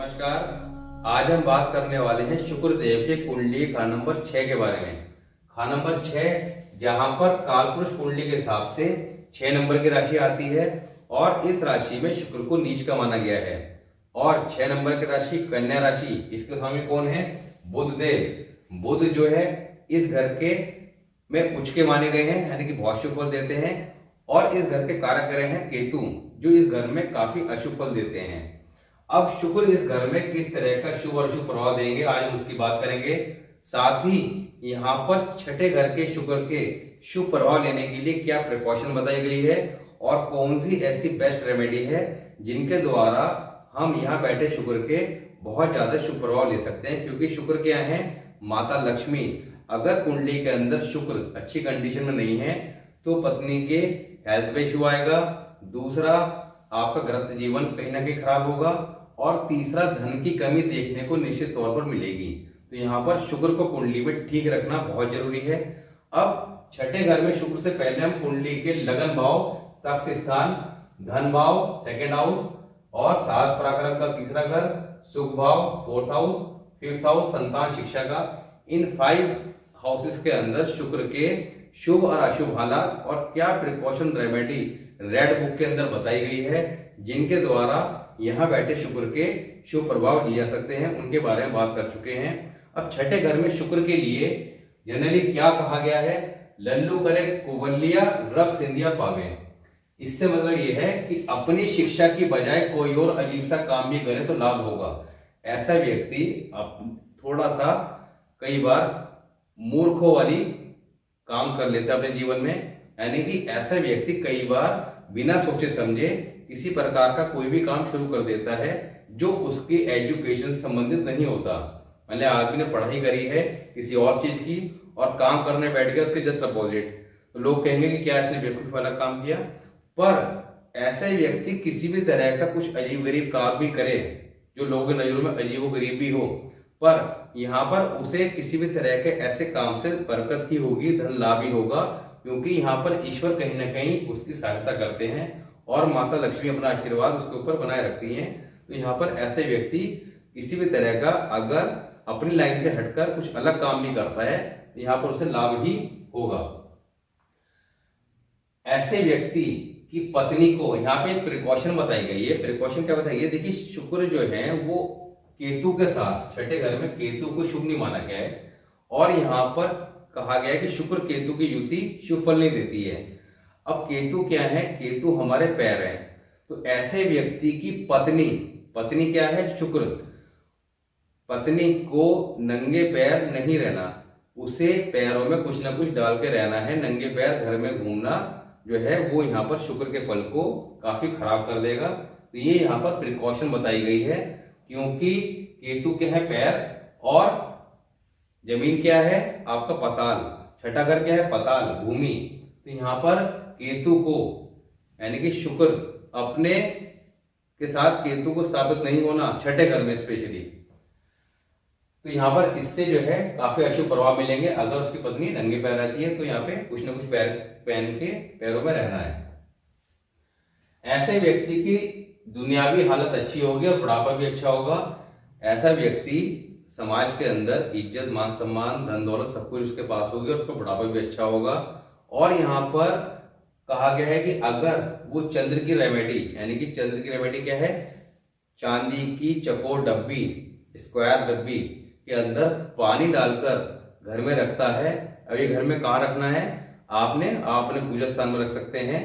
नमस्कार। आज हम बात करने वाले हैं शुक्र देव के कुंडली खा नंबर 6 के बारे में। खा नंबर 6 जहां पर कालपुरुष कुंडली के हिसाब से 6 नंबर की राशि आती है और इस राशि में शुक्र को नीच का माना गया है। और 6 नंबर की राशि कन्या राशि, इसके स्वामी कौन है? बुध देव। बुध जो है इस घर के में उच्च के माने गए हैं, यानी कि बहुत शुभ फल देते हैं। और इस घर के कारक ग्रह हैं केतु, जो इस घर में काफी अशुभ फल देते हैं। अब शुक्र इस घर में किस तरह का शुभ और अशुभ प्रभाव देंगे, आज हम उसकी बात करेंगे। साथ ही यहाँ पर छठे घर के शुक्र के शुभ प्रभाव लेने के लिए क्या प्रिकॉशन बताई गई है और कौन सी ऐसी बेस्ट रेमेडी है जिनके द्वारा हम यहाँ बैठे शुक्र के बहुत ज्यादा शुभ प्रभाव ले सकते हैं। क्योंकि शुक्र क्या है? माता लक्ष्मी। अगर कुंडली के अंदर शुक्र अच्छी कंडीशन में नहीं है तो पत्नी के हेल्थ पे इशू आएगा, दूसरा आपका ग्रस्त जीवन कहीं ना कहीं खराब होगा, और तीसरा धन की कमी देखने को निश्चित तौर पर मिलेगी। तो यहाँ पर शुक्र को कुंडली में ठीक रखना बहुत जरूरी है। अब छठे घर में शुक्र से पहले हम कुंडली के लगन भाव, तख्त स्थान, धन भाव सेकंड हाउस, और साहस पराक्रम का तीसरा घर, सुख भाव फोर्थ हाउस, फिफ्थ हाउस संतान शिक्षा का, इन 5 हाउसेस के अंदर शुक्र के शुभ और अशुभ हालात और क्या प्रिकॉशन रेमेडी रेड बुक के अंदर बताई गई है जिनके द्वारा यहाँ बैठे शुक्र के शुभ प्रभाव लिए जा सकते हैं, उनके बारे में बात कर चुके हैं। अब छठे घर में शुक्र के लिए जनरली क्या कहा गया है? लल्लू करे कुवलिया रव सिंधिया पावे। इससे मतलब ये है कि अपनी शिक्षा की बजाय कोई और अजीब सा काम भी करे तो लाभ होगा। ऐसा व्यक्ति थोड़ा सा कई बार मूर्खों वाली काम कर लेता है अपने जीवन में, यानी कि ऐसा व्यक्ति कई बार बिना सोचे समझे किसी प्रकार का कोई भी काम शुरू कर देता है जो उसकी एजुकेशन से संबंधित नहीं होता। मतलब आदमी ने पढ़ाई करी है किसी और चीज की और काम करने बैठ गया उसके जस्ट अपोजिट, तो लोग कहेंगे कि क्या इसने बेवकूफ वाला काम किया। पर ऐसे व्यक्ति किसी भी तरह का कुछ अजीब गरीब काम भी करे जो लोगों की नजरों में अजीब व गरीब भी हो, पर यहाँ पर उसे किसी भी तरह के ऐसे काम से बरकत ही होगी, धन लाभ ही होगा। क्योंकि यहाँ पर ईश्वर कहीं ना कहीं उसकी सहायता करते हैं और माता लक्ष्मी अपना आशीर्वाद उसके ऊपर बनाए रखती हैं। तो यहाँ पर ऐसे व्यक्ति किसी भी तरह का अगर अपनी लाइन से हटकर कुछ अलग काम भी करता है तो यहाँ पर उसे लाभ ही होगा। ऐसे व्यक्ति की पत्नी को यहाँ पे एक प्रिकॉशन बताई गई है। प्रिकॉशन क्या बताई गई? देखिए शुक्र जो है वो केतु के साथ, छठे घर में केतु को शुभ नहीं माना गया है और यहाँ पर कहा गया है कि शुक्र केतु की युति शुभ फल नहीं देती है। अब केतु क्या है? केतु हमारे पैर है। तो ऐसे व्यक्ति की पत्नी क्या है? शुक्र। पत्नी को नंगे पैर नहीं रहना, उसे पैरों में कुछ ना कुछ डाल के रहना है। नंगे पैर घर में घूमना जो है वो यहाँ पर शुक्र के फल को काफी खराब कर देगा। तो ये यहाँ पर प्रिकॉशन बताई गई है, क्योंकि केतु क्या है? पैर, और जमीन क्या है? आपका पताल। छठा घर क्या है? पताल, भूमि। तो यहाँ पर केतु को यानी कि शुक्र अपने के साथ केतु को स्थापित नहीं होना छठे घर में स्पेशली, तो यहाँ पर इससे जो है काफी अशुभ प्रभाव मिलेंगे। अगर उसकी पत्नी नंगे पैर रहती है तो यहाँ पे कुछ ना कुछ पैर पहन के पैरों में रहना है। ऐसे व्यक्ति की दुनियावी हालत अच्छी होगी और बुढ़ापा भी अच्छा होगा। ऐसा व्यक्ति समाज के अंदर इज्जत मान सम्मान धन दौलत सब कुछ उसके पास होगी और उसका बुढ़ापा भी अच्छा होगा। और यहाँ पर कहा गया है कि अगर वो चंद्र की रेमेडी, यानी कि चंद्र की रेमेडी क्या है? चांदी की चकोर डब्बी, स्क्वायर डब्बी के अंदर पानी डालकर घर में रखता है। अब ये घर में कहाँ रखना है? आप अपने पूजा स्थान में रख सकते हैं,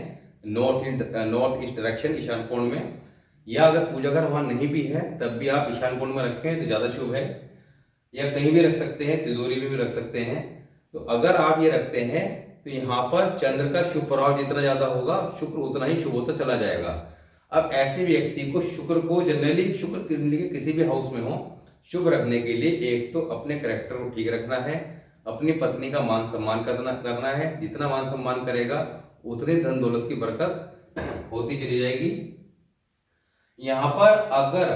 नॉर्थ ईस्ट डायरेक्शन, ईशान कोण में। या अगर पूजा घर वहां नहीं भी है तब भी आप ईशान कोण में रखें तो ज्यादा शुभ है। या कहीं भी रख सकते हैं, तिजोरी में भी रख सकते हैं। तो अगर आप ये रखते हैं तो यहाँ पर चंद्र का शुभ प्रभाव जितना ज्यादा होगा शुक्र उतना ही शुभ होता चला जाएगा। अब ऐसे व्यक्ति को शुक्र को जनरली शुक्र कुंडली के किसी भी हाउस में हो शुभ रखने के लिए एक तो अपने कैरेक्टर को ठीक रखना है, अपनी पत्नी का मान सम्मान करना है। जितना मान सम्मान करेगा उतनी धन दौलत की बरकत होती चली जाएगी। यहाँ पर अगर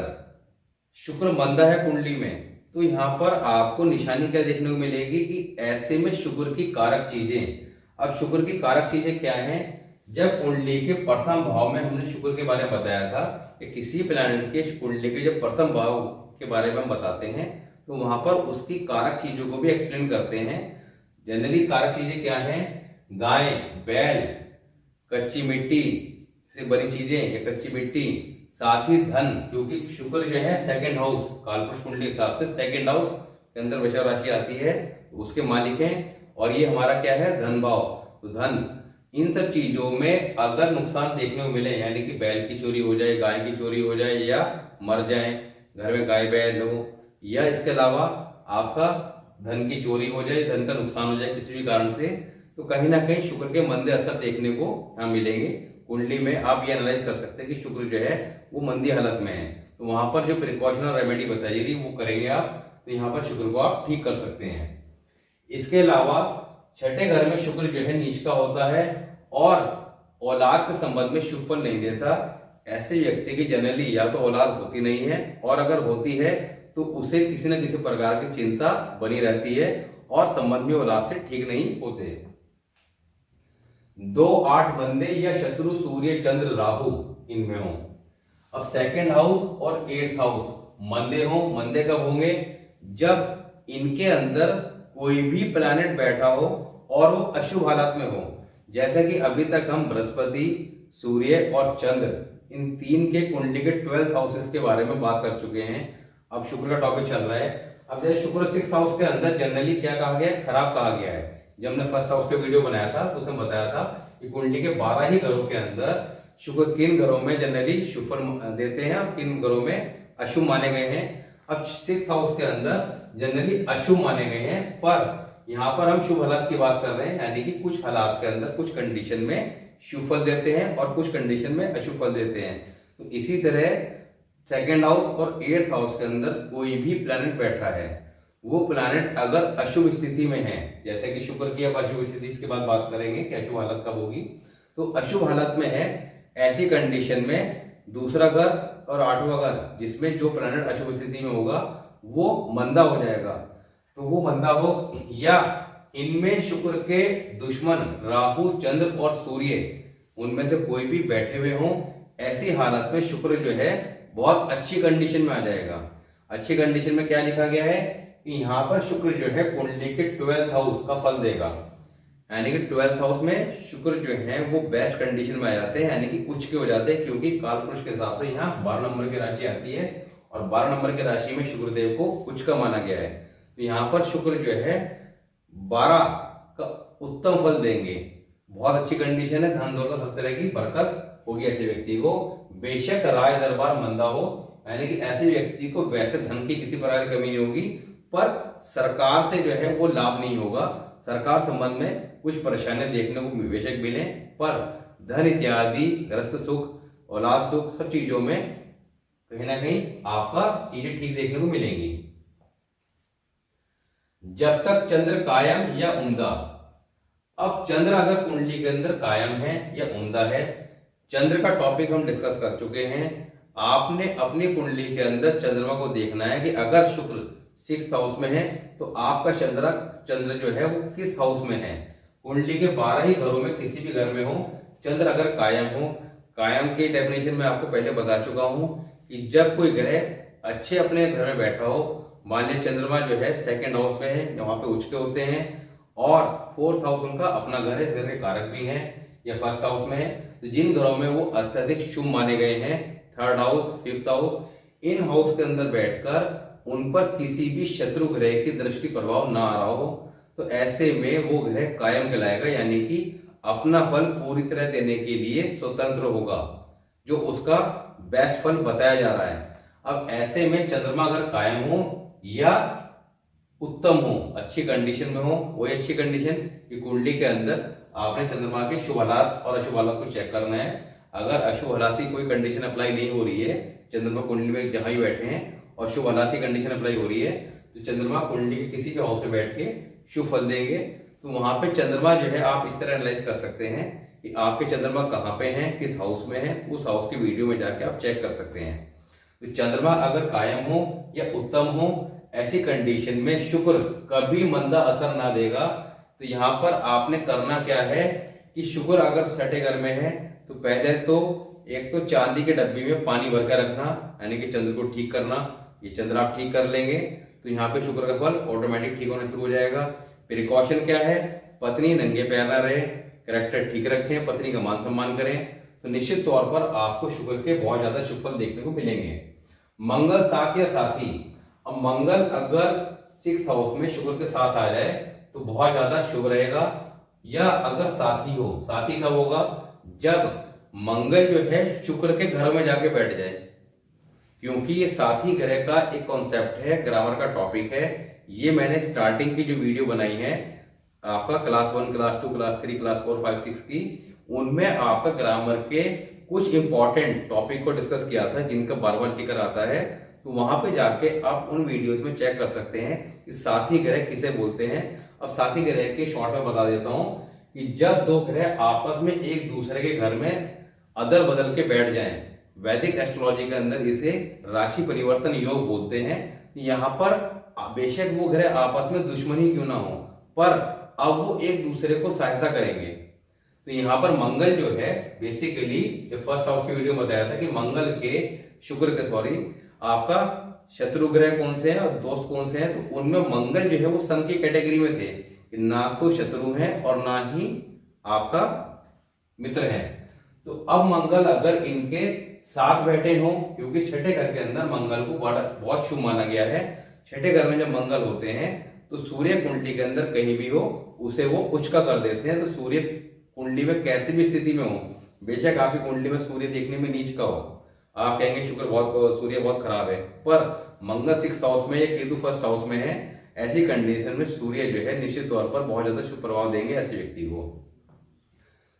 शुक्र मंदा है कुंडली में तो यहाँ पर आपको निशानी क्या देखने को मिलेगी कि ऐसे में शुक्र की कारक चीजें। अब शुक्र की कारक चीजें क्या हैं? जब कुंडली के प्रथम भाव में हमने शुक्र के बारे में बताया था कि किसी प्लैनेट के कुंडली के जब प्रथम भाव के बारे में हम बताते हैं तो वहां पर उसकी कारक चीजों को भी एक्सप्लेन करते हैं। जनरली कारक चीजें क्या हैं? गाय, बैल, कच्ची मिट्टी से बनी चीजें या कच्ची मिट्टी, साथ ही धन, क्योंकि शुक्र जो है सेकंड हाउस, कालपुरुष कुंडली के हिसाब से सेकंड हाउस के अंदर वृषभ राशि आती है, उसके मालिक हैं। और ये हमारा क्या है? धन भाव। तो धन, इन सब चीजों में अगर नुकसान देखने को मिले, यानी कि बैल की चोरी हो जाए, गाय की चोरी हो जाए, या मर जाए, घर में गाय बैल हो, या इसके अलावा आपका धन की चोरी हो जाए, धन का नुकसान हो जाए किसी भी कारण से, तो कहीं ना कहीं शुक्र के मंदे असर देखने को यहाँ मिलेंगे। कुंडली में आप ये एनालाइज कर सकते हैं कि शुक्र जो है वो मंदी हालत में है, तो वहां पर जो प्रिकॉशनल रेमेडी बताई थी वो करेंगे आप, तो यहाँ पर शुक्र को आप ठीक कर सकते हैं। इसके अलावा छठे घर में शुक्र जो है नीच का होता है और औलाद के संबंध में शुभ फल नहीं देता। ऐसे व्यक्ति की जनरली या तो औलाद होती नहीं है, और अगर होती है तो उसे किसी न किसी प्रकार की चिंता बनी रहती है और संबंध में औलाद से ठीक नहीं होते। 2, 8 बंदे या शत्रु सूर्य चंद्र राहु इनमें हो। अब सेकंड हाउस और 8th हाउस मंदे हो। मंदे कब होंगे? जब इनके अंदर कोई भी प्लैनेट बैठा हो और वो अशुभ हालत में हो। जैसा कि अभी तक हम बृहस्पति, सूर्य और चंद्र, इन तीन के कुंडली के 12th हाउसेस के बारे में बात कर चुके हैं। अब शुक्र का टॉपिक चल रहा है। अब जैसे शुक्र 6th हाउस के अंदर जनरली क्या कहा गया है? खराब कहा गया है। जब हमने फर्स्ट हाउस पे वीडियो बनाया था तो उसमें बताया था कि कुंडली के 12 ही घरों के अंदर शुक्र किन घरों में जनरली शुभ फल देते हैं और किन घरों में अशुभ माने गए हैं। अब 6th हाउस के अंदर जनरली अशुभ माने गए हैं, पर यहाँ पर हम शुभ हालात की बात कर रहे हैं, यानी कि कुछ हालात के अंदर कुछ कंडीशन में शुभ फल देते हैं और कुछ कंडीशन में अशुभ फल देते हैं। तो इसी तरह सेकेंड हाउस और 8th हाउस के अंदर कोई भी प्लैनेट बैठा है, वो प्लैनेट अगर अशुभ स्थिति में है, जैसे कि शुक्र की अब अशुभ स्थिति, इसके बाद बात करेंगे कि अशुभ हालत कब होगी, तो अशुभ हालत में है, ऐसी कंडीशन में दूसरा घर और 8वां घर जिसमें जो प्लैनेट अशुभ स्थिति में होगा वो मंदा हो जाएगा। तो वो मंदा हो, या इनमें शुक्र के दुश्मन राहु, चंद्र और सूर्य उनमें से कोई भी बैठे हुए हों, ऐसी हालत में शुक्र जो है बहुत अच्छी कंडीशन में आ जाएगा। अच्छी कंडीशन में क्या लिखा गया है कि यहाँ पर शुक्र जो है कुंडली के 12th हाउस का फल देगा, यानी कि 12th हाउस में शुक्र जो है वो बेस्ट कंडीशन में आ जाते हैं, यानी कि उच्च के हो जाते हैं, क्योंकि कालपुरुष के हिसाब से यहाँ 12 नंबर की राशि आती है और 12 नंबर की राशि में शुक्रदेव को उच्च का माना गया है। तो यहाँ पर शुक्र जो है 12 का उत्तम फल देंगे, बहुत अच्छी कंडीशन है, धन दौलत हर तरह की बरकत होगी ऐसे व्यक्ति को। बेशक राय दरबार मंदा हो, यानी कि ऐसे व्यक्ति को वैसे धन की किसी प्रकार की कमी नहीं होगी, पर सरकार से जो है वो लाभ नहीं होगा, सरकार संबंध में कुछ परेशानियां देखने को बेशक मिले, पर धन इत्यादि, ग्रस्त सुख, औलाद सुख, सब चीजों में कहीं ना कहीं आपका चीजें ठीक देखने को मिलेंगी। जब तक चंद्र कायम या उम्दा। अब चंद्र अगर कुंडली के अंदर कायम है या उम्दा है, चंद्र का टॉपिक हम डिस्कस कर चुके हैं। आपने अपनी कुंडली के अंदर चंद्रमा को देखना है कि अगर शुक्र 6th हाउस में है तो आपका चंद्र जो है वो किस हाउस में है। कुंडली के 12 ही घरों में किसी भी घर में हो, चंद्र अगर कायम हो, कायम की डेफिनेशन मैं आपको पहले बता चुका हूं कि जब कोई ग्रह अच्छे अपने घर में बैठा हो, मान लीजिए चंद्रमा जो है 2nd हाउस में है, वहां पे उच्च के होते हैं, और 4th हाउस उनका अपना घर है, घर के कारक भी हैं, या 1st हाउस में है, तो जिन घरों में वो अत्यधिक शुभ माने गए हैं, 3rd house, 5th house, in house के अंदर बैठकर उन पर किसी भी शत्रु ग्रह की दृष्टि प्रभाव ना आ रहा हो, तो ऐसे में वो ग्रह कायम कहलाएगा, यानी कि अपना फल पूरी तरह देने के लिए स्वतंत्र होगा, जो उसका बेस्ट फल बताया जा रहा है। अब ऐसे में चंद्रमा अगर कायम हो या उत्तम हो, अच्छी कंडीशन में हो, वही अच्छी कंडीशन कि कुंडली के अंदर आपने चंद्रमा के शुभ हालात और अशुभ हालात को चेक करना है। अगर अशुभ हालात की कोई कंडीशन अप्लाई नहीं हो रही है, चंद्रमा कुंडली में जहां ही बैठे हैं और शुभ हालात की कंडीशन अप्लाई हो रही है, तो चंद्रमा कुंडली के किसी भी हाउस में बैठ के शुभ फल देंगे। तो वहां पे चंद्रमा जो है आप इस तरह एनालाइज कर सकते हैं कि आपके चंद्रमा कहाँ पे हैं, किस हाउस में है, उस हाउस की वीडियो में जाके आप चेक कर सकते हैं। तो चंद्रमा अगर कायम हो या उत्तम हो, ऐसी कंडीशन में शुक्र कभी मंदा असर ना देगा। तो यहाँ पर आपने करना क्या है कि शुक्र अगर छठे घर में है तो पहले तो एक तो चांदी के डब्बे में पानी भर कर रखना, यानी कि चंद्र को ठीक करना। ये चंद्र आप ठीक कर लेंगे तो यहाँ पे शुक्र का फल ऑटोमेटिक ठीक होना शुरू हो जाएगा। प्रिकॉशन क्या है, पत्नी नंगे पैर ना रहे, कैरेक्टर ठीक रखें, पत्नी का मान सम्मान करें, तो निश्चित तौर पर आपको शुक्र के बहुत ज्यादा शुभ फल देखने को मिलेंगे। मंगल साथ या साथी, अब मंगल अगर 6th हाउस में शुक्र के साथ आ जाए तो बहुत ज्यादा शुभ रहेगा। या अगर साथी हो, साथी कब होगा, जब मंगल जो है शुक्र के घर में जाके बैठ जाए, क्योंकि ये साथी ग्रह का एक कॉन्सेप्ट है, ग्रामर का टॉपिक है। ये मैंने स्टार्टिंग की जो वीडियो बनाई है आपका क्लास 1, क्लास 2, क्लास 3, क्लास 4, 5, 6 की, उनमें आपका ग्रामर के कुछ इंपॉर्टेंट टॉपिक को डिस्कस किया था जिनका बार बार जिक्र आता है। तो वहां पे जाके आप उन वीडियोस में चेक कर सकते हैं कि साथी ग्रह किसे बोलते हैं। अब साथी ग्रह के शॉर्ट में बता देता हूं कि जब दो ग्रह आपस में एक दूसरे के घर में अदल बदल के बैठ जाएं, वैदिक एस्ट्रोलॉजी के अंदर इसे राशि परिवर्तन योग बोलते हैं। यहाँ पर बेशक वो ग्रह आपस में दुश्मनी क्यों ना हो, पर अब वो एक दूसरे को सहायता करेंगे। तो यहाँ पर मंगल जो है बेसिकली, जो फर्स्ट हाउस की वीडियो में बताया था कि मंगल के शुक्र के सॉरी आपका शत्रु ग्रह कौन से हैं और दोस्त कौन से हैं, तो उनमें मंगल जो है वो सन की कैटेगरी में थे कि ना तो शत्रु हैं और ना ही आपका मित्र हैं। तो अब मंगल अगर इनके साथ बैठे हों, क्योंकि छठे घर के अंदर मंगल को बहुत शुभ माना गया है। छठे घर में जब मंगल होते हैं तो सूर्य कुंडली के अंदर कहीं भी हो उसे वो उच्च का कर देते हैं। तो सूर्य कुंडली में कैसी भी स्थिति में हो, बेशक आपकी कुंडली में सूर्य देखने में नीच का हो, आप कहेंगे सूर्य बहुत खराब है, पर मंगल 6th हाउस में या केतु 1st हाउस में है, ऐसी कंडीशन में सूर्य जो है निश्चित तौर पर बहुत ज्यादा शुभ प्रभाव देंगे ऐसे व्यक्ति को।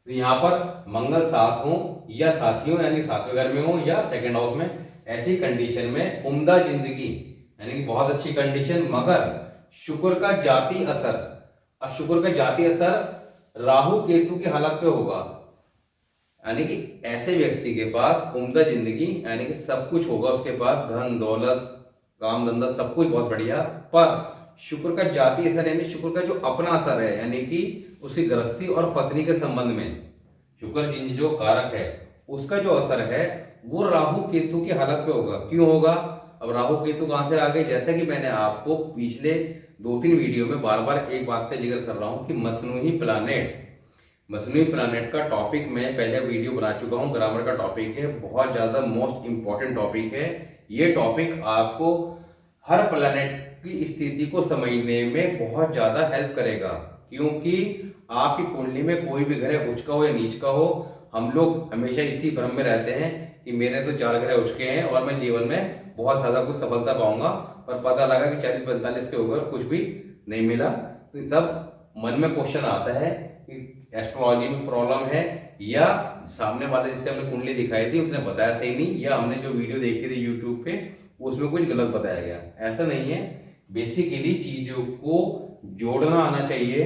तो यहाँ पर मंगल साथ हो या साथी हो, यानी 7वें घर में हो या 2nd हाउस में, ऐसी कंडीशन में उम्दा जिंदगी यानी कि बहुत अच्छी कंडीशन, मगर शुक्र का जाति असर, अब शुक्र का जाति असर राहु केतु की हालत पे होगा, यानी कि ऐसे व्यक्ति के पास उम्दा जिंदगी यानी कि सब कुछ होगा, उसके पास धन दौलत काम धंधा सब कुछ बहुत बढ़िया, पर शुक्र का जाति असर यानी शुक्र का जो अपना असर है, यानी कि उसकी गृहस्थी और पत्नी के संबंध में शुक्र जिन जो कारक है उसका जो असर है वो राहु केतु की हालत पे होगा। क्यों होगा, अब राहु केतु कहां से आ गए, जैसा कि मैंने आपको पिछले 2-3 वीडियो में बार बार एक बात का जिक्र कर रहा हूं कि मसनूई प्लानेट का टॉपिक मैं पहले वीडियो बना चुका हूं, ग्रामर का टॉपिक है, बहुत ज्यादा मोस्ट इंपॉर्टेंट टॉपिक है। ये टॉपिक आपको हर प्लानेट की स्थिति को समझने में बहुत ज्यादा हेल्प करेगा, क्योंकि आपकी कुंडली में कोई भी ग्रह उच्च का हो या नीच का हो, हम लोग हमेशा इसी भ्रम में रहते हैं कि मेरे तो 4 ग्रह उच्च के हैं और मैं जीवन में बहुत ज्यादा कुछ सफलता पाऊंगा, पर पता लगा कि 40-45 के ऊपर कुछ भी नहीं मिला। तो तब मन में क्वेश्चन आता है कि एस्ट्रोलॉजी में प्रॉब्लम है या सामने वाले जिससे हमने कुंडली दिखाई थी उसने बताया सही नहीं, या हमने जो वीडियो देखी थी यूट्यूब पे उसमें कुछ गलत बताया गया। ऐसा नहीं है, बेसिकली चीजों को जोड़ना आना चाहिए,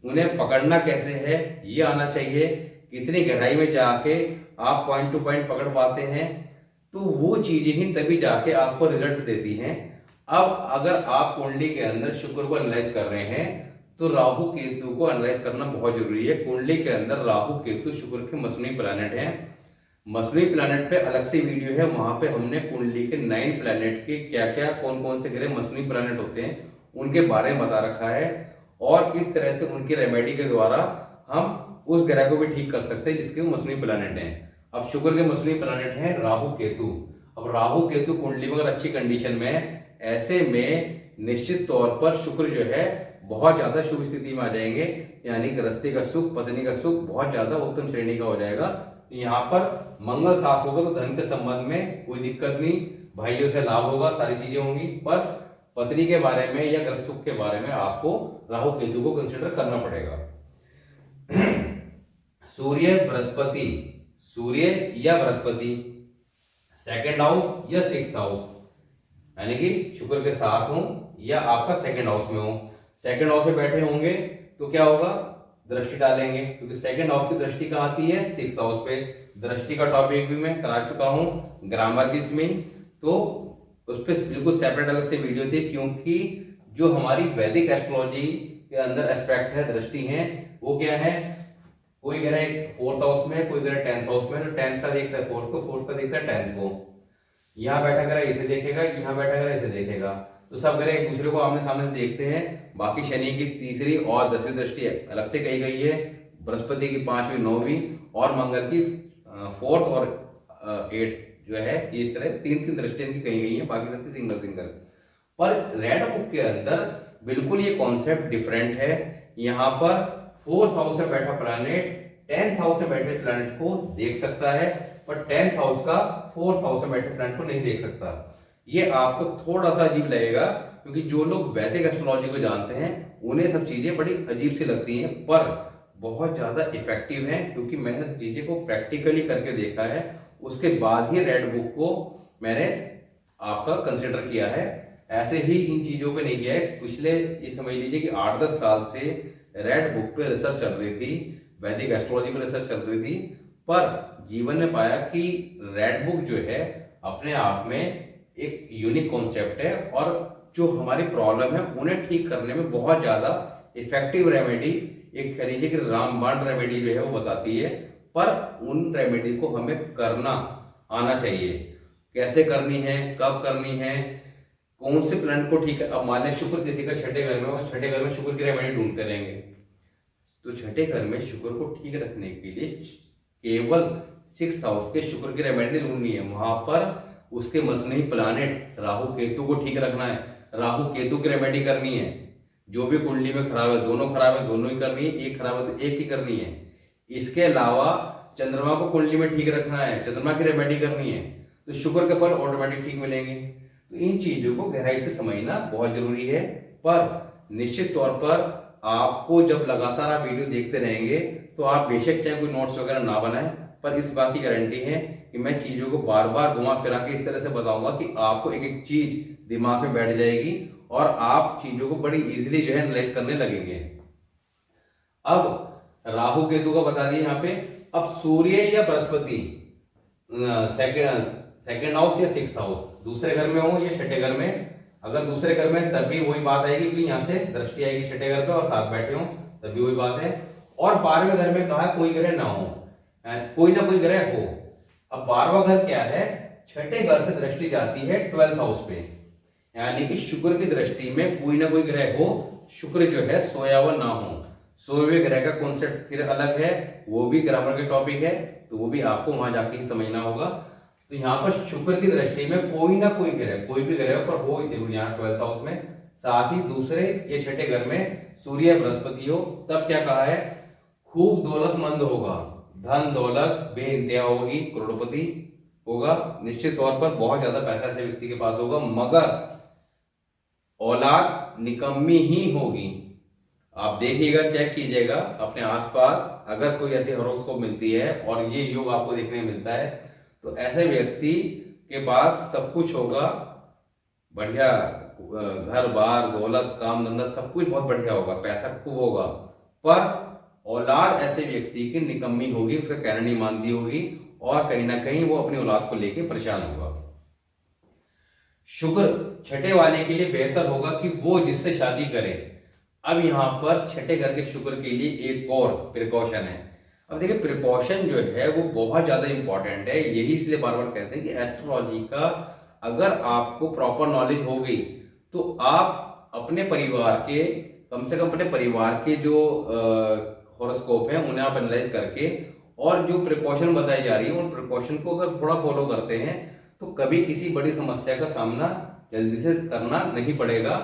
उन्हें पकड़ना कैसे है ये आना चाहिए, कितनी गहराई में जाके आप पॉइंट टू पॉइंट पकड़ पाते हैं, तो वो चीजें ही तभी जाके आपको रिजल्ट देती हैं। अब अगर आप कुंडली के अंदर शुक्र को एनालाइज कर रहे हैं तो राहु केतु को एनालाइज करना बहुत जरूरी है। कुंडली के अंदर राहु केतु शुक्र के मसनूई प्लैनेट हैं। मसनूई प्लैनेट पे अलग से वीडियो है, वहां पे हमने कुंडली के 9 प्लैनेट के क्या क्या कौन कौन से ग्रह मसनूई प्लैनेट होते हैं उनके बारे में बता रखा है, और किस तरह से उनकी रेमेडी के द्वारा हम उस ग्रह को भी ठीक कर सकते हैं जिसके मसनूई प्लैनेट हैं। अब शुक्र के मसनूई प्लैनेट हैं राहु केतु। अब राहु केतु कुंडली में अगर अच्छी कंडीशन में है, ऐसे में निश्चित तौर पर शुक्र जो है बहुत ज्यादा शुभ स्थिति में आ जाएंगे, यानी गृहस्थी का सुख पत्नी का सुख बहुत ज्यादा उत्तम श्रेणी का हो जाएगा। यहाँ पर मंगल साथ होगा तो धन के संबंध में कोई दिक्कत नहीं, भाइयों से लाभ होगा, सारी चीजें होंगी, पर पत्नी के बारे में या ग्रह सुख के बारे में आपको राहु केतु को कंसिडर करना पड़ेगा। सूर्य या बृहस्पति 2nd हाउस या 6th हाउस, यानी कि शुक्र के साथ हो या आपका 2nd हाउस में हो, 2nd हाउस में बैठे होंगे तो क्या होगा, दृष्टि डालेंगे, क्योंकि 2nd हाउस की दृष्टि कहाँ आती है, 6th हाउस पे। दृष्टि का टॉपिक भी मैं करा चुका हूं ग्रामर की इसमें, तो उस पर बिल्कुल सेपरेट अलग से वीडियो थी, क्योंकि जो हमारी वैदिक एस्ट्रोलॉजी के अंदर एस्पेक्ट है दृष्टि है वो क्या है, कोई ग्रह 4th हाउस में, कोई ग्रह 10th हाउस में, तो 10th का देखता है 4th को, 4th का देखता है 10th को। यहाँ बैठा ग्रह इसे देखेगा, यहाँ बैठा ग्रह इसे देखेगा, तो सब ग्रह एक दूसरे को आमने सामने देखते हैं। बाकी शनि की तीसरी और 10वीं दृष्टि अलग से कही गई है, बृहस्पति की 5वीं 9वीं और मंगल की 4th और 8th जो है, इस तरह 3 दृष्टि इनकी कही गई है, बाकी सबकी सिंगल सिंगल। पर रेड बुक के अंदर बिल्कुल ये कॉन्सेप्ट डिफरेंट है। यहाँ पर 4th हाउस में बैठा प्लैनेट 10th हाउस में बैठे प्लैनेट को देख सकता है, पर 10th हाउस का 4th हाउस में बैठे प्लैनेट को नहीं देख सकता। ये आपको थोड़ा सा अजीब लगेगा, क्योंकि जो लोग वैदिक एस्ट्रोलॉजी को जानते हैं उन्हें सब चीजें बड़ी अजीब सी लगती हैं, पर बहुत ज्यादा इफेक्टिव हैं, क्योंकि मैंने सब चीजें को प्रैक्टिकली करके देखा है। उसके बाद ही रेड बुक को मैंने आपका कंसिडर किया है, ऐसे ही इन चीजों पे नहीं किया है। पिछले ये समझ लीजिए कि 8-10 साल से रेड बुक पे रिसर्च चल रही थी, वैदिक एस्ट्रोलॉजी पे रिसर्च चल रही थी, पर जीवन में पाया कि रेड बुक जो है अपने आप में एक यूनिक कॉन्सेप्ट है, और जो हमारी प्रॉब्लम है उन्हें ठीक करने में बहुत ज्यादा इफेक्टिव रेमेडी, एक कह लीजिए कि रामबाण रेमेडी जो है वो बताती है। पर उन रेमेडी को हमें करना आना चाहिए, कैसे करनी है, कब करनी है, कौन से प्लैनेट को ठीक है। अब मान लें शुक्र किसी का 6ठे घर में हो, 6ठे घर में शुक्र की रेमेडी ढूंढते रहेंगे, तो 6ठे घर में शुक्र को ठीक रखने के लिए केवल 6th हाउस के शुक्र की रेमेडी ढूंढनी है। वहां पर उसके मसनई प्लैनेट राहु केतु को ठीक रखना है, राहु केतु की रेमेडी करनी है। जो भी कुंडली में खराब है, दोनों खराब है दोनों ही करनी है, एक खराब है तो एक ही करनी है। इसके अलावा चंद्रमा को कुंडली में ठीक रखना है, चंद्रमा की रेमेडी करनी है, तो शुक्र के फल ऑटोमेटिक ठीक मिलेंगे। तो इन चीजों को गहराई से समझना बहुत जरूरी है। पर निश्चित तौर पर आपको जब लगातार आप वीडियो देखते रहेंगे तो आप बेशक चाहे कोई नोट्स वगैरह ना बनाएं, पर इस बात की गारंटी है कि मैं चीजों को बार बार घुमा फिरा के इस तरह से बताऊंगा कि आपको एक एक चीज दिमाग में बैठ जाएगी और आप चीजों को बड़ी इजीली जो है एनालाइज करने लगेंगे। अब राहु केतु का बता दिए यहाँ पे। अब सूर्य या बृहस्पति सेकंड हाउस या 6th हाउस, दूसरे घर में हो या 6ठे घर में। अगर दूसरे घर में तब भी वही बात आएगी कि यहाँ से दृष्टि आएगी 6ठे घर पे और साथ बैठे हो तब भी वही बात है। और 12वें घर में कहा कोई ग्रह ना हो, कोई ना कोई ग्रह हो। अब 12वां घर क्या है, 6ठे घर से दृष्टि जाती है 12th हाउस पे, यानी कि शुक्र की दृष्टि में कोई ना कोई ग्रह हो, शुक्र जो है सोया हुआ ना हो। सोए हुए ग्रह का कॉन्सेप्ट फिर अलग है, वो भी ग्रामर के टॉपिक है, तो वो भी आपको वहां जाके ही समझना होगा। तो यहाँ पर शुक्र की दृष्टि में कोई ना कोई ग्रह, कोई भी ग्रह पर हो जरूर यहाँ 12th हाउस में, साथ ही दूसरे या 6ठे घर में सूर्य बृहस्पति हो, तब क्या कहा है, खूब दौलतमंद होगा, धन दौलत बेइंतहा होगी, करोड़पति होगा, निश्चित तौर पर बहुत ज्यादा पैसा ऐसे व्यक्ति के पास होगा, मगर औलाद निकम्मी ही होगी। आप देखिएगा, चेक कीजिएगा अपने आसपास, अगर कोई ऐसी हॉरोस्कोप मिलती है और ये योग आपको देखने में मिलता है, तो ऐसे व्यक्ति के पास सब कुछ होगा, बढ़िया घर बार दौलत काम धंधा सब कुछ बहुत बढ़िया होगा, पैसा खूब होगा, पर औलाद ऐसे व्यक्ति की निकम्मी होगी, उसका कहना नहीं मानती होगी और कहीं ना कहीं वो अपनी औलाद को लेके परेशान होगा। शुक्र 6ठे वाले के लिए बेहतर होगा कि वो जिससे शादी करे। अब यहाँ पर 6ठे घर के शुक्र के लिए एक और प्रिकॉशन है। अब देखिए प्रिकॉशन जो है वो बहुत ज्यादा इंपॉर्टेंट है, यही इसलिए बार बार कहते हैं कि एस्ट्रोलॉजी का अगर आपको प्रॉपर नॉलेज हो गई तो आप अपने परिवार के, कम से कम अपने परिवार के जो हॉरोस्कोप है उन्हें आप एनालाइज करके और जो प्रिकॉशन बताई जा रही है उन प्रिकॉशन को अगर थोड़ा फॉलो करते हैं तो कभी किसी बड़ी समस्या का सामना जल्दी से करना नहीं पड़ेगा।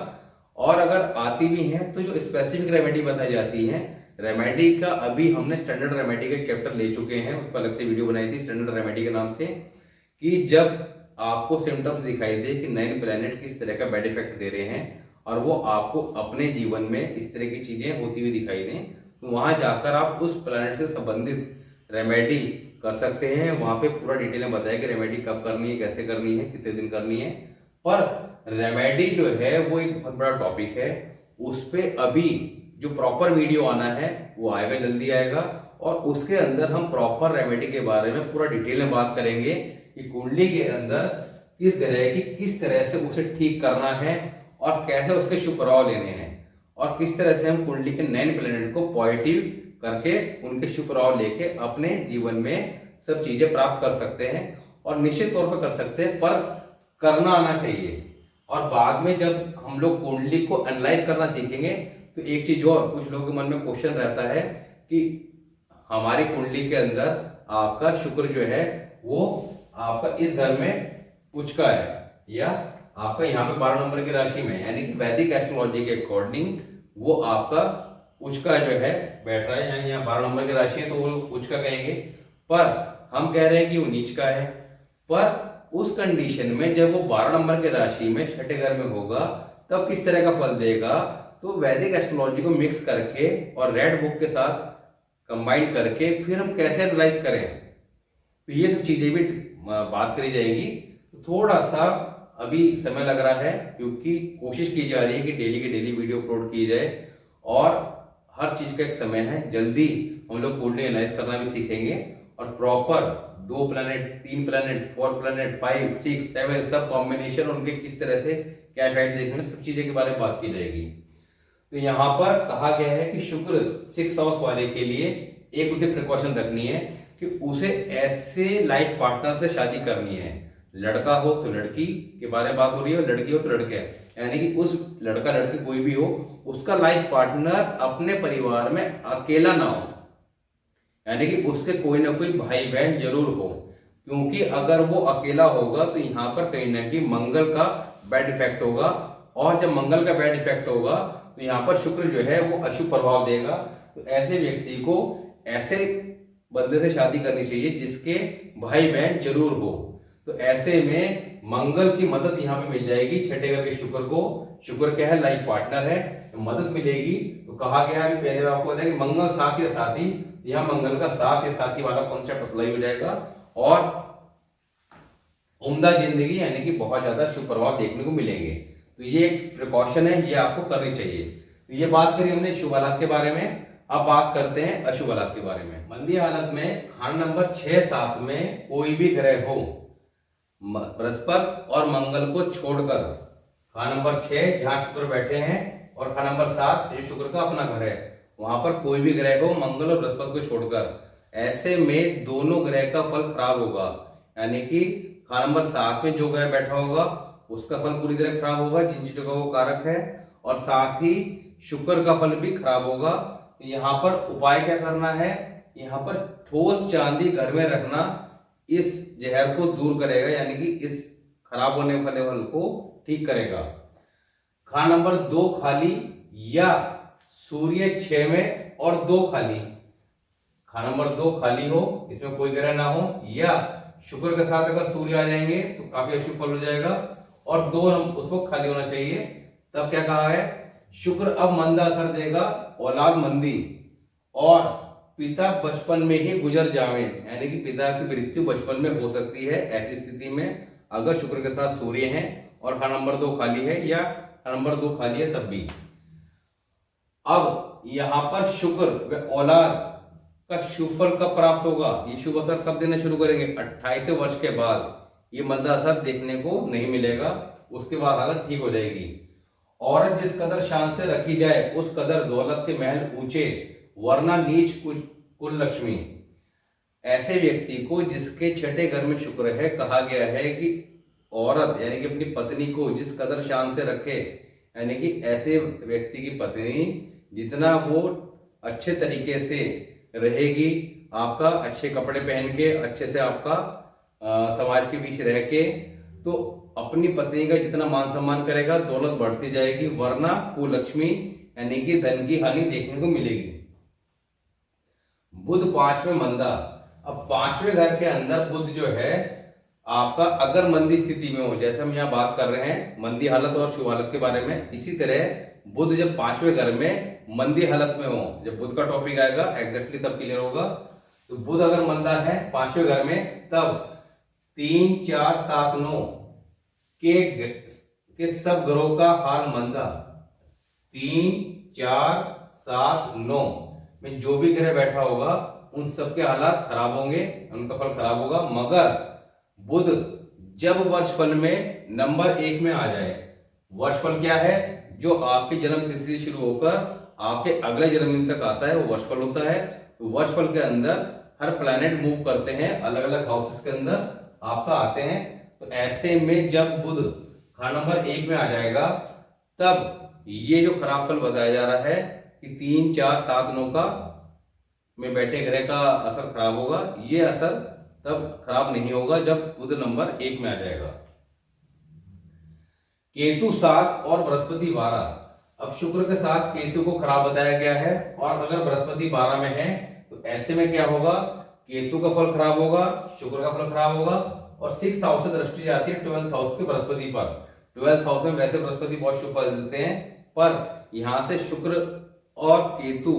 और अगर आती भी है तो जो स्पेसिफिक रेमेडी बताई जाती है, रेमेडी का अभी हमने स्टैंडर्ड रेमेडी का चैप्टर ले चुके हैं, उस पर अलग से वीडियो बनाई थी स्टैंडर्ड रेमेडी के नाम से, कि जब आपको सिम्टम्स दिखाई दे कि 9 प्लैनेट किस तरह का बैड इफेक्ट दे रहे हैं और वो आपको अपने जीवन में इस तरह की चीजें होती हुई दिखाई दें, तो वहां जाकर आप उस प्लैनेट से संबंधित रेमेडी कर सकते हैं। वहां पे पूरा डिटेल में बताया कि रेमेडी कब करनी है, कैसे करनी है, कितने दिन करनी है। पर रेमेडी जो है वो एक बहुत बड़ा टॉपिक है, उस पे अभी जो प्रॉपर वीडियो आना है वो आएगा, जल्दी आएगा, और उसके अंदर हम प्रॉपर रेमेडी के बारे में पूरा डिटेल में बात करेंगे कि कुंडली के अंदर किस ग्रह की किस तरह से उसे ठीक करना है और कैसे उसके शुभ प्रभाव लेने हैं और किस तरह से हम कुंडली के 9 प्लैनेट को पॉजिटिव करके उनके शुभ प्रभाव लेके अपने जीवन में सब चीजें प्राप्त कर सकते हैं और निश्चित तौर पर कर सकते हैं, पर करना आना चाहिए। और बाद में जब हम लोग कुंडली को एनालाइज करना सीखेंगे तो एक चीज और, कुछ लोगों के मन में क्वेश्चन रहता है कि हमारी कुंडली के अंदर आपका शुक्र जो है वो आपका इस घर में उच्च का है या आपका यहाँ पे 12 नंबर की राशि में, यानी कि वैदिक एस्ट्रोलॉजी के अकॉर्डिंग वो आपका उच्च का जो है बैठ रहा है, यानी यहाँ 12 नंबर की राशि है तो वो उच्च का कहेंगे, पर हम कह रहे हैं कि वो नीच का है। पर उस कंडीशन में जब वो 12 नंबर की राशि में छठे घर में होगा तब किस तरह का फल देगा, तो वैदिक एस्ट्रोलॉजी को मिक्स करके और रेड बुक के साथ कंबाइन करके फिर हम कैसे एनालाइज करें, तो ये सब चीजें भी बात करी जाएगी। थोड़ा सा अभी समय लग रहा है क्योंकि कोशिश की जा रही है कि डेली की डेली वीडियो अपलोड की जाए और हर चीज का एक समय है। जल्दी हम लोग कुंडली एनालाइज करना भी सीखेंगे और प्रॉपर 2 प्लैनेट, 3 प्लैनेट, 4 प्लैनेट, 5, 6, 7 सब कॉम्बिनेशन उनके किस तरह से क्या इफेक्ट देखने, सब चीजें के बारे में बात की जाएगी। तो यहाँ पर कहा गया है कि शुक्र 6 हाउस वाले के लिए एक उसे प्रिकॉशन रखनी है कि उसे ऐसे लाइफ पार्टनर से शादी करनी है, लड़का हो तो लड़की के बारे में बात हो रही है और लड़की हो तो लड़के, यानी कि उस लड़का लड़की कोई भी हो उसका लाइफ पार्टनर अपने परिवार में अकेला ना हो, यानी कि उसके कोई ना कोई भाई बहन जरूर हो, क्योंकि अगर वो अकेला होगा तो यहाँ पर कहीं ना कहीं मंगल का बैड इफेक्ट होगा और जब मंगल का बैड इफेक्ट होगा तो यहाँ पर शुक्र जो है वो अशुभ प्रभाव देगा। तो ऐसे व्यक्ति को ऐसे बंदे से शादी करनी चाहिए जिसके भाई बहन जरूर हो। तो ऐसे में मंगल की मदद यहाँ पे मिल जाएगी छठे घर के शुक्र को। शुक्र क्या है, लाइफ पार्टनर है, तो मदद मिलेगी। तो कहा गया है पहले आपको बताया कि मंगल साथ या साथी, यहाँ मंगल का साथ या साथी वाला कॉन्सेप्ट अप्लाई हो जाएगा और उम्दा जिंदगी यानी कि बहुत ज्यादा शुभ प्रभाव देखने को मिलेंगे। तो ये एक प्रिकॉशन है, ये आपको करनी चाहिए। तो ये बात करी हमने शुभ हालात के बारे में। अब बात करते हैं अशुभ हालात के बारे में। मंदी हालत में खाना नंबर 6-7 में कोई भी ग्रह हो, बृहस्पति और मंगल को छोड़कर, खाना नंबर 6 जहां शुक्र बैठे हैं और खाना नंबर 7 जो शुक्र का अपना घर है, वहां पर कोई भी ग्रह हो मंगल और बृहस्पति को छोड़कर, ऐसे में दोनों ग्रह का फल खराब होगा। यानी कि खाना नंबर 7 में जो ग्रह बैठा होगा उसका फल पूरी तरह खराब होगा जिन चीजों का वो कारक है, और साथ ही शुक्र का फल भी खराब होगा। यहाँ पर उपाय क्या करना है, यहाँ पर ठोस चांदी घर में रखना इस जहर को दूर करेगा, यानी कि इस खराब होने वाले फल को ठीक करेगा। खाना नंबर 2 खाली या सूर्य 6 में और 2 खाली, खाना नंबर 2 खाली हो, इसमें कोई ग्रह ना हो, या शुक्र के साथ अगर सूर्य आ जाएंगे तो काफी अशुभ फल हो जाएगा, और 2 उस वक्त खाली होना चाहिए। तब क्या कहा है, शुक्र अब मंदा असर देगा, औलाद मंदी, और पिता बचपन में ही गुजर जावे, यानी कि पिता की मृत्यु बचपन में हो सकती है। ऐसी स्थिति में अगर शुक्र के साथ सूर्य है और खाना नंबर 2 खाली है या खाना नंबर 2 खाली है तब भी। अब यहाँ पर शुक्र व औलाद का शुभ फल कब प्राप्त होगा, ये शुभ असर कब देना शुरू करेंगे, 28 वर्ष के बाद। ये मंदा असर देखने को नहीं मिलेगा, उसके बाद हालत ठीक हो जाएगी। औरत जिस कदर शान से रखी जाए उस कदर दौलत के महल ऊंचे, वरना नीच कुल लक्ष्मी। ऐसे व्यक्ति को जिसके छठे घर में शुक्र है, कहा गया है कि औरत यानी कि अपनी पत्नी को जिस कदर शान से रखे, यानी कि ऐसे व्यक्ति की पत्नी जितना वो अच्छे तरीके से रहेगी, आपका अच्छे कपड़े पहन के अच्छे से आपका समाज के बीच रह के, तो अपनी पत्नी का जितना मान सम्मान करेगा दौलत बढ़ती जाएगी, वरना कुलक्ष्मी यानी कि धन की हानि देखने को मिलेगी। बुध 5वें मंदा। अब 5वें घर के अंदर बुध जो है आपका अगर मंदी स्थिति में हो, जैसे हम यहाँ बात कर रहे हैं मंदी हालत और शुभ हालत के बारे में, इसी तरह बुध जब 5वें घर में मंदी हालत में हो, जब बुध का टॉपिक आएगा एग्जैक्टली तब क्लियर होगा। तो बुध अगर मंदा है 5वें घर में, तब 3, 4, 7, 9 के सब ग्रहों का हाल मंदा। 3, 4, 7, 9 में जो भी ग्रह बैठा होगा उन सबके हालात खराब होंगे, उनका फल खराब होगा। मगर बुध जब वर्षफल में नंबर 1 में आ जाए, वर्षफल क्या है, जो आपके जन्म तिथि से शुरू होकर आपके अगले जन्मदिन तक आता है वो वर्षफल होता है। तो वर्षफल के अंदर हर प्लैनेट मूव करते हैं, अलग अलग हाउसेस के अंदर आपका आते हैं। तो ऐसे में जब बुध खाना नंबर 1 में आ जाएगा तब ये जो खराब फल बताया जा रहा है कि 3, 4, 7, 9 का में बैठे ग्रह का असर खराब होगा, ये असर तब खराब नहीं होगा जब बुध नंबर 1 में आ जाएगा। केतु 7 और बृहस्पति 12। अब शुक्र के साथ केतु को खराब बताया गया है और अगर बृहस्पति 12 में है तो ऐसे में क्या होगा, केतु का फल खराब होगा, शुक्र का फल खराब होगा और 6th हाउस से दृष्टि जाती है 12th हाउस के बृहस्पति पर। 12th हाउस में वैसे बृहस्पति बहुत शुभ फल देते हैं, पर यहां से शुक्र और केतु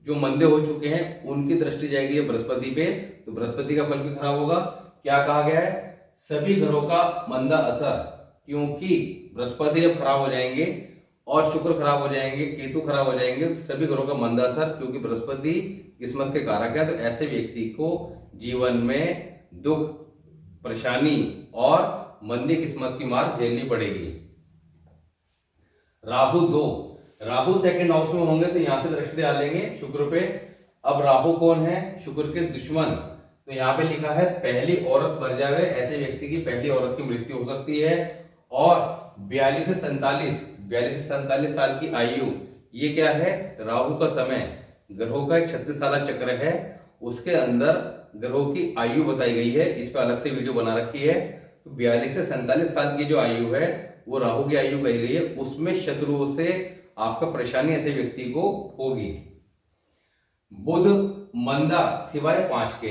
जो मंदे हो चुके हैं उनकी दृष्टि जाएगी बृहस्पति पे, तो बृहस्पति का फल भी खराब होगा। क्या कहा गया है, सभी घरों का मंदा असर, क्योंकि बृहस्पति जब खराब हो जाएंगे और शुक्र खराब हो जाएंगे, केतु खराब हो जाएंगे, तो सभी घरों का मंदा असर, क्योंकि बृहस्पति किस्मत के कारक है। तो ऐसे व्यक्ति को जीवन में दुख, परेशानी और मंदी किस्मत की मार झेलनी पड़ेगी। राहु 2, राहु 2nd हाउस में होंगे तो यहां से दृष्टि डालेंगे शुक्र पे। अब राहु कौन है, शुक्र के दुश्मन। तो यहाँ पे लिखा है पहली औरत मर जाए, ऐसे व्यक्ति की पहली औरत की मृत्यु हो सकती है। और 42 से 47 साल की आयु, ये क्या है, राहु का समय। ग्रहों का एक 36 साल चक्र है, उसके अंदर ग्रहों की आयु बताई गई है, इस पर अलग से वीडियो बना रखी है। तो 42 से 47 साल की जो आयु है वो राहु की आयु कही गई है, उसमें शत्रुओं से आपका परेशानी ऐसे व्यक्ति को होगी। बुध मंदा सिवाय 5 के,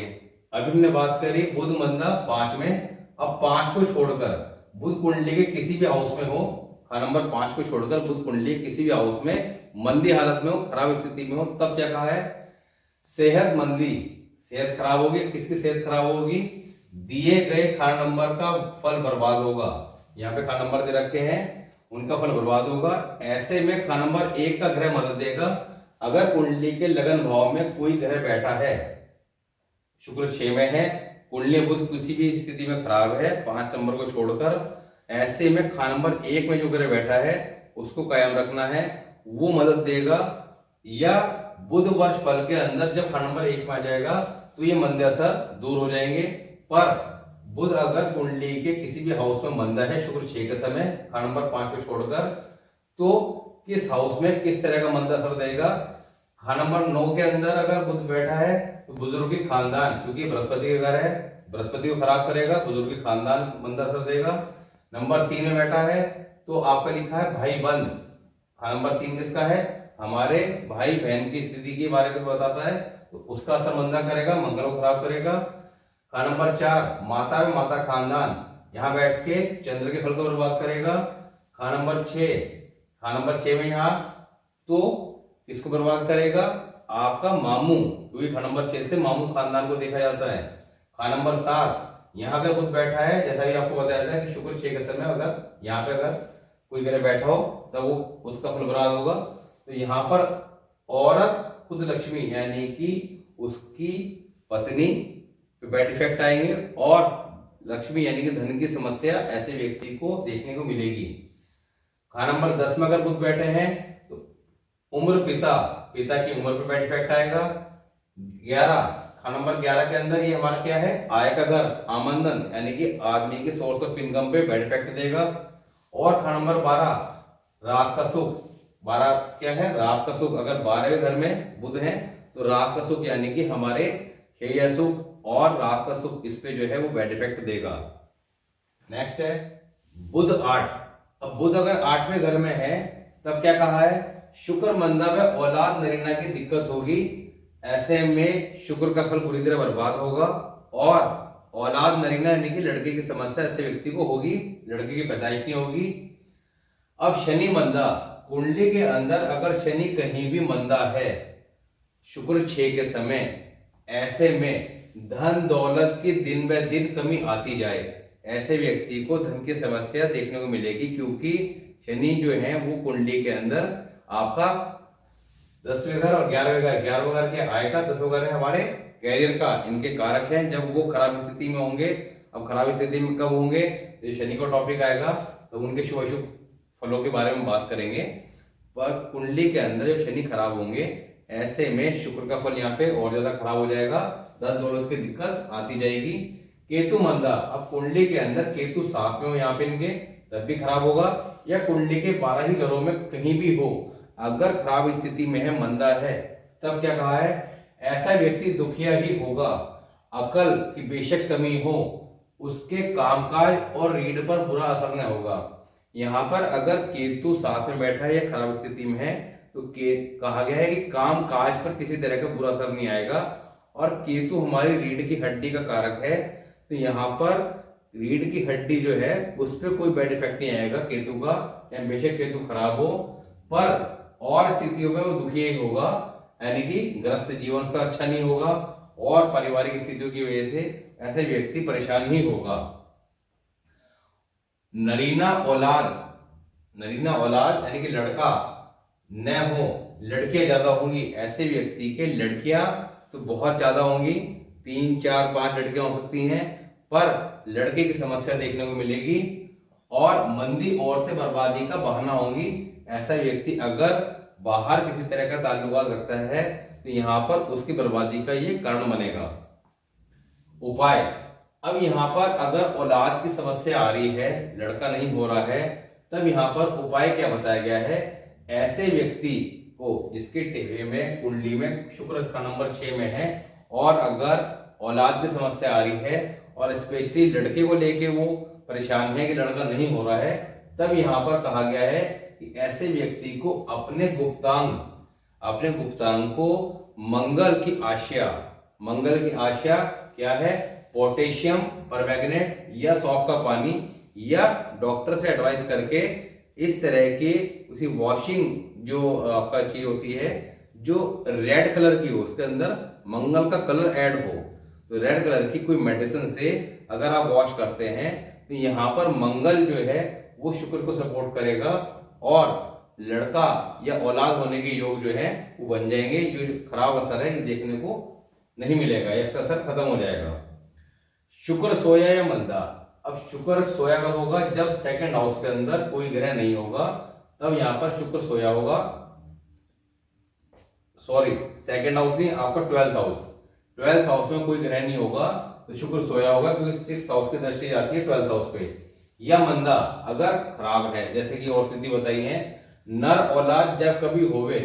अभी हमने बात करी बुध मंदा 5 में। अब 5 को छोड़कर बुध कुंडली के किसी भी हाउस में हो, खाना नंबर 5 को छोड़कर बुध कुंडली किसी भी हाउस में मंदी हालत में हो, खराब स्थिति में हो, तब क्या कहा है, सेहत मंदी, सेहत खराब होगी। किसकी सेहत खराब होगी, दिए गए खाना नंबर का फल बर्बाद होगा। यहाँ पे खाना नंबर दे रखे हैं, उनका फल बर्बाद होगा। ऐसे में खाना नंबर 1 का ग्रह मदद देगा। अगर कुंडली के लगन भाव में कोई ग्रह बैठा है, शुक्र 6 में है, कुंडली बुध किसी भी स्थिति में खराब है 5 नंबर को छोड़कर, ऐसे में खाना नंबर 1 में जो ग्रह बैठा है उसको कायम रखना है, वो मदद देगा। या बुध वर्ष फल के अंदर जब खाना नंबर 1 में आ जाएगा तो ये मंदे असर दूर हो जाएंगे। पर बुध अगर कुंडली के किसी भी हाउस में मंदा है शुक्र 6 के समय, खाना नंबर 5 को छोड़कर, तो किस हाउस में किस तरह का मंदा असर देगा। खाना नंबर 9 के अंदर अगर बुध बैठा है तो बुजुर्गी खानदान, क्योंकि बृहस्पति का घर है, बृहस्पति को खराब करेगा, बुजुर्गी खानदान मंदा असर देगा। नंबर 3 में बैठा है तो आपका लिखा है भाई बंद। खाना नंबर 3 किसका है, हमारे भाई बहन की स्थिति के बारे में बताता है, तो उसका असर मंदा करेगा, मंगल को खराब करेगा। खाना नंबर 4 माता में माता खानदान, यहाँ बैठ के चंद्र के फल को बर्बाद करेगा। खाना नंबर 6 में यहाँ तो किसको बर्बाद करेगा, आपका मामू, क्योंकि खाना नंबर 6 से मामू खानदान को देखा जाता है। खाना नंबर 7 यहाँ अगर बुध बैठा है, जैसा कि आपको बताया था कि शुक्र 6 के समय अगर यहाँ पे अगर कोई ग्रह बैठा हो तब वो उसका फल बर्बाद होगा। तो यहाँ पर औरत खुद लक्ष्मी यानी कि उसकी पत्नी पे बैड इफेक्ट आएंगे और लक्ष्मी यानी कि धन की समस्या ऐसे व्यक्ति को देखने को मिलेगी। खाना नंबर 10 में अगर बुध बैठे हैं तो उम्र पिता की उम्र पे बैड इफेक्ट आएगा। 11 खाना नंबर 11 के अंदर ये हमारा क्या है, आय का घर, आमंदन यानी कि आदमी के सोर्स ऑफ इनकम पे बैड इफेक्ट देगा। और खाना नंबर 12 रात का सुख, 12 क्या है, रात का सुख। अगर 12वें घर में बुध है तो रात का सुख यानी कि हमारे हेय सुख और रात का सुख, इस पे जो है वो बैड इफेक्ट देगा। नेक्स्ट है बुध 8। अब बुध अगर 8वें घर में है तब क्या कहा है, शुक्र मंदा में औलाद नरीना की दिक्कत होगी। ऐसे में शुक्र का फल पूरी तरह बर्बाद होगा और औलाद नरीना यानी कि लड़के की समस्या ऐसे व्यक्ति को होगी, लड़के की पैदाइश नहीं होगी। अब शनि मंदा, कुंडली के अंदर अगर शनि कहीं भी मंदा है शुक्र 6 के समय, ऐसे में धन दौलत की दिन ब दिन कमी आती जाए, ऐसे व्यक्ति को धन की समस्या देखने को मिलेगी, क्योंकि शनि जो है वो कुंडली के अंदर आपका 10वें घर और 11वें घर, 11वें घर के आय का, 10वें घर है हमारे कैरियर का, इनके कारक हैं। जब वो खराब स्थिति में होंगे, अब खराब स्थिति में कब होंगे, तो शनि का टॉपिक आएगा तो उनके शुभ अशुभ फलों के बारे में बात करेंगे। पर कुंडली के अंदर जब शनि खराब होंगे, ऐसे में शुक्र का फल यहाँ पे और ज्यादा खराब हो जाएगा, धन दौलत की दिक्कत आती जाएगी। केतु मंदा, अब कुंडली के अंदर केतु 7 में हो यहाँ पे इनके, तब भी खराब होगा, या कुंडली के 12 ही घरों में कहीं भी हो, अगर खराब स्थिति में है, मंदा है, तब क्या कहा है, ऐसा व्यक्ति दुखिया ही होगा, अकल की बेशक कमी हो, उसके कामकाज और रीढ़ पर बुरा असर न होगा। यहाँ पर अगर केतु 7 में बैठा है या खराब स्थिति में है, तो कहा गया है कि काम काज पर किसी तरह का बुरा असर नहीं आएगा, और केतु हमारी रीढ़ की हड्डी का कारक है, तो यहाँ पर रीढ़ की हड्डी जो है उस पर कोई बैड इफेक्ट नहीं आएगा केतु का, या बेशक केतु खराब हो, पर और स्थितियों में वो दुखी ही होगा, यानी कि ग्रस्त जीवन का अच्छा नहीं होगा, और पारिवारिक स्थितियों की वजह से ऐसे व्यक्ति परेशान ही होगा। नरीना औलाद यानी कि लड़का न हो, लड़कियां ज्यादा होंगी, ऐसे व्यक्ति के लड़कियां तो बहुत ज्यादा होंगी, 3, 4, 5 लड़कियां हो सकती हैं, पर लड़के की समस्या देखने को मिलेगी, और मंदी औरतें बर्बादी का बहाना होंगी। ऐसा व्यक्ति अगर बाहर किसी तरह का ताल्लुकात रखता है, तो यहाँ पर उसकी बर्बादी का ये कारण बनेगा। उपाय, अब यहाँ पर अगर औलाद की समस्या आ रही है, लड़का नहीं हो रहा है, तब यहाँ पर उपाय क्या बताया गया है, ऐसे व्यक्ति को जिसके टेवे में कुंडली में शुक्र का नंबर 6 में है, और अगर औलाद की समस्या आ रही है, और स्पेशली लड़के को लेके वो परेशान है कि लड़का नहीं हो रहा है, तब यहाँ पर कहा गया है कि ऐसे व्यक्ति को अपने गुप्तांग को मंगल की आशा क्या है, पोटेशियम परमैंगनेट या सौंफ का पानी, या डॉक्टर से एडवाइस करके इस तरह की उसी वॉशिंग जो आपका चीज होती है जो रेड कलर की हो, उसके अंदर मंगल का कलर ऐड हो, तो रेड कलर की कोई मेडिसिन से अगर आप वॉश करते हैं, तो यहाँ पर मंगल जो है वो शुक्र को सपोर्ट करेगा, और लड़का या औलाद होने के योग जो है वो बन जाएंगे। जो खराब असर है ये देखने को नहीं मिलेगा, इसका असर खत्म हो जाएगा। शुक्र सोया या मंदा, अब शुक्र सोया कब होगा, जब सेकंड हाउस के अंदर कोई ग्रह नहीं होगा, तब यहाँ पर शुक्र सोया होगा। सॉरी, सेकंड हाउस नहीं, आपका 12th हाउस में कोई ग्रह नहीं होगा, तो शुक्र सोया होगा, क्योंकि 6th हाउस की दृष्टि जाती है 12th हाउस पे। या मंदा अगर खराब है, जैसे कि और स्थिति बताई है, नर औलाद जब कभी होवे,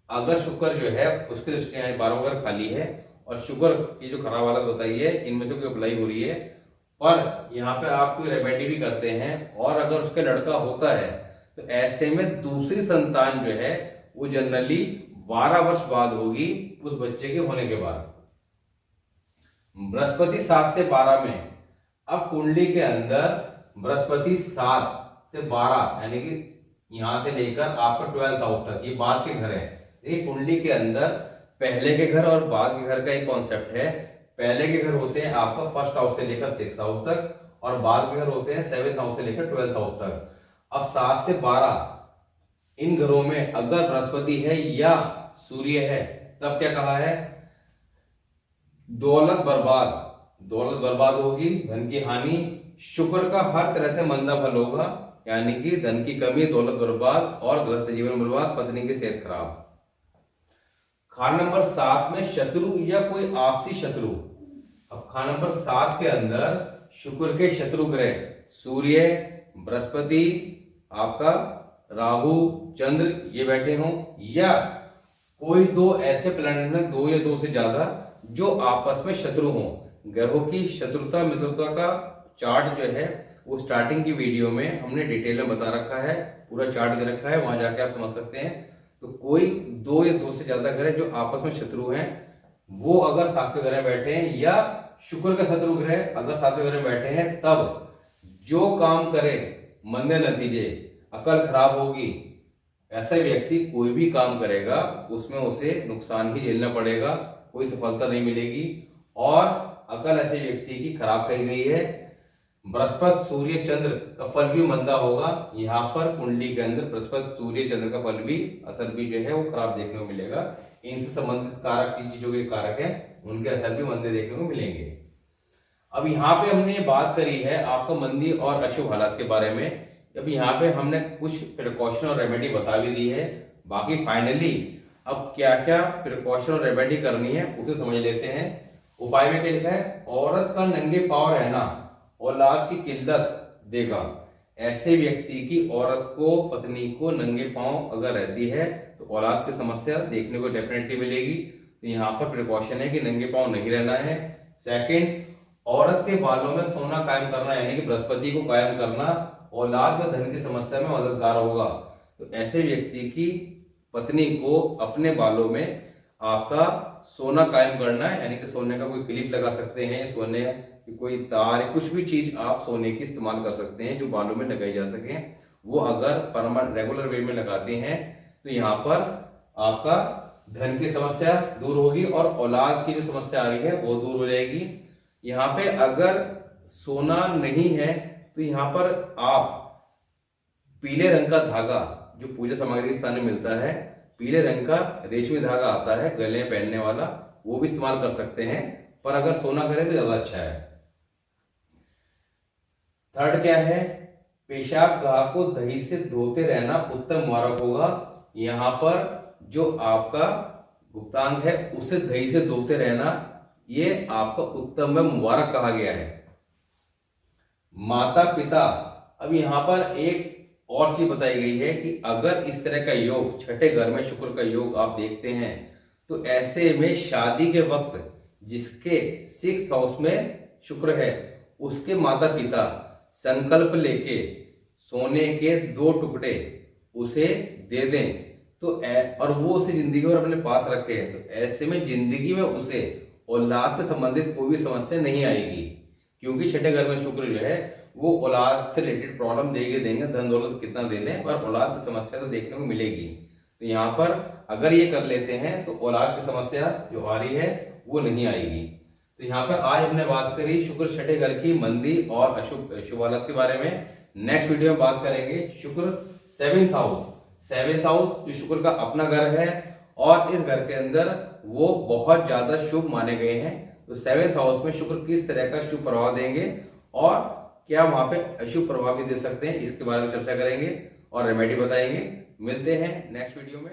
अगर शुक्र जो है उसकी दृष्टि 12 अगर खाली है, और शुक्र की जो खराब हालत बताई है इनमें से कोई अप्लाई हो रही है, और यहाँ पे आप कोई रेमेडी भी करते हैं, और अगर उसके लड़का होता है, तो ऐसे में दूसरी संतान जो है वो जनरली 12 वर्ष बाद होगी उस बच्चे के होने के बाद। बृहस्पति 7 से 12 में, अब कुंडली के अंदर बृहस्पति 7 से 12 यानी कि यहां से लेकर आपका 12th हाउस तक, ये बाद के घर है। देखिए कुंडली के अंदर पहले के घर और बाद के घर का एक कॉन्सेप्ट है। पहले के घर होते हैं आपका 1st हाउस से लेकर 6th हाउस तक, और बाद के घर होते हैं 7th हाउस से लेकर 12th हाउस तक। अब 7 से 12 इन घरों में अगर बृहस्पति है या सूर्य है, तब क्या कहा है, दौलत बर्बाद होगी, धन की हानि, शुक्र का हर तरह से मंदा फल होगा, यानी कि धन की कमी, दौलत बर्बाद, और ग्रस्त जीवन बर्बाद, पत्नी की सेहत खराब। खाना नंबर 7 में शत्रु या कोई आपसी शत्रु। अब खाना नंबर 7 के अंदर शुक्र के शत्रु ग्रह सूर्य, बृहस्पति, आपका राहु, चंद्र ये बैठे हों, या कोई दो ऐसे प्लैनेट में, 2 या 2 से ज्यादा, जो आपस में शत्रु हों। ग्रहों की शत्रुता मित्रता का चार्ट जो है वो स्टार्टिंग की वीडियो में हमने डिटेल में बता रखा है, पूरा चार्ट दे रखा है, वहां जाके आप समझ सकते हैं। तो कोई 2 या 2 से ज्यादा ग्रह जो आपस में शत्रु हैं, वो अगर 7वें ग्रह बैठे हैं, या शुक्र का शत्रु ग्रह अगर 7वें ग्रह बैठे हैं, तब जो काम करे मंदे नतीजे, अकल खराब होगी। ऐसा व्यक्ति कोई भी काम करेगा उसमें उसे नुकसान ही झेलना पड़ेगा, कोई सफलता नहीं मिलेगी, और अकल ऐसे व्यक्ति की खराब कही गई है। बृहस्पति सूर्य चंद्र का फल भी मंदा होगा। यहाँ पर कुंडली के अंदर बृहस्पति सूर्य चंद्र का फल भी, असर भी जो है वो खराब देखने को मिलेगा। इनसे संबंधित कारक चीजों के कारक है, उनके असर भी मंदे देखने को मिलेंगे। अब यहाँ पे हमने बात करी है आपका मंदी और अशुभ हालात के बारे में, अब यहाँ पे हमने कुछ प्रिकॉशन और रेमेडी बता भी दी है। बाकी फाइनली अब क्या क्या प्रिकॉशन और रेमेडी करनी है उसे समझ लेते हैं। उपाय में क्या लिखा है, औरत का नंगे पांव रहना औलाद की किल्लत देगा। ऐसे व्यक्ति की औरत को, पत्नी को नंगे पांव अगर रहती है तो औलाद की समस्या देखने को डेफिनेटली मिलेगी। तो यहाँ पर प्रिकॉशन है कि नंगे पांव नहीं रहना है। सेकंड, औरत के बालों में सोना कायम करना यानी कि बृहस्पति को कायम करना औलाद व धन की समस्या में मददगार होगा। तो ऐसे व्यक्ति की पत्नी को अपने बालों में आपका सोना कायम करना है, यानी कि सोने का कोई क्लिप लगा सकते हैं, सोने की कोई तार, कुछ भी चीज आप सोने की इस्तेमाल कर सकते हैं जो बालों में लगाई जा सके। वो अगर परमानेंट रेगुलर वे में लगाते हैं तो यहाँ पर आपका धन की समस्या दूर होगी और औलाद की जो समस्या आ रही है वो दूर हो जाएगी। यहाँ पे अगर सोना नहीं है तो यहाँ पर आप पीले रंग का धागा जो पूजा सामग्री के स्थान में मिलता है, पीले रंग का रेशमी धागा आता है गले में पहनने वाला, वो भी इस्तेमाल कर सकते हैं, पर अगर सोना करें तो ज्यादा अच्छा है। थर्ड क्या है, पेशाब गाह को दही से धोते रहना उत्तम मुबारक होगा। यहाँ पर जो आपका गुप्तांग है उसे दही से धोते रहना ये आपका उत्तम व मुबारक कहा गया है। माता पिता, अब यहाँ पर एक और चीज बताई गई है कि अगर इस तरह का योग, छठे घर में शुक्र का योग आप देखते हैं तो ऐसे में शादी के वक्त जिसके 6th हाउस में शुक्र है उसके माता पिता संकल्प लेके सोने के 2 टुकड़े उसे दे दें तो और वो उसे जिंदगी भर अपने पास रखे, तो ऐसे में जिंदगी में उसे औलाद से संबंधित कोई भी समस्या नहीं आएगी, क्योंकि छठे घर में शुक्र जो है वो औलाद से रिलेटेड प्रॉब्लम देंगे, धन दौलत कितना दे लें पर औलाद की समस्या तो देखने को मिलेगी। तो यहाँ पर अगर ये कर लेते हैं तो औलाद की समस्या जो आ रही है वो नहीं आएगी। तो यहाँ पर आज हमने बात करी शुक्र छठे घर की मंदी और अशुभ शुभ हालत के बारे में। नेक्स्ट वीडियो में बात करेंगे शुक्र 7th हाउस जो शुक्र का अपना घर है और इस घर के अंदर वो बहुत ज्यादा शुभ माने गए हैं। तो 7th हाउस में शुक्र किस तरह का शुभ प्रभाव देंगे और क्या वहां पे अशुभ प्रभाव भी दे सकते हैं, इसके बारे में चर्चा करेंगे और रेमेडी बताएंगे। मिलते हैं नेक्स्ट वीडियो में।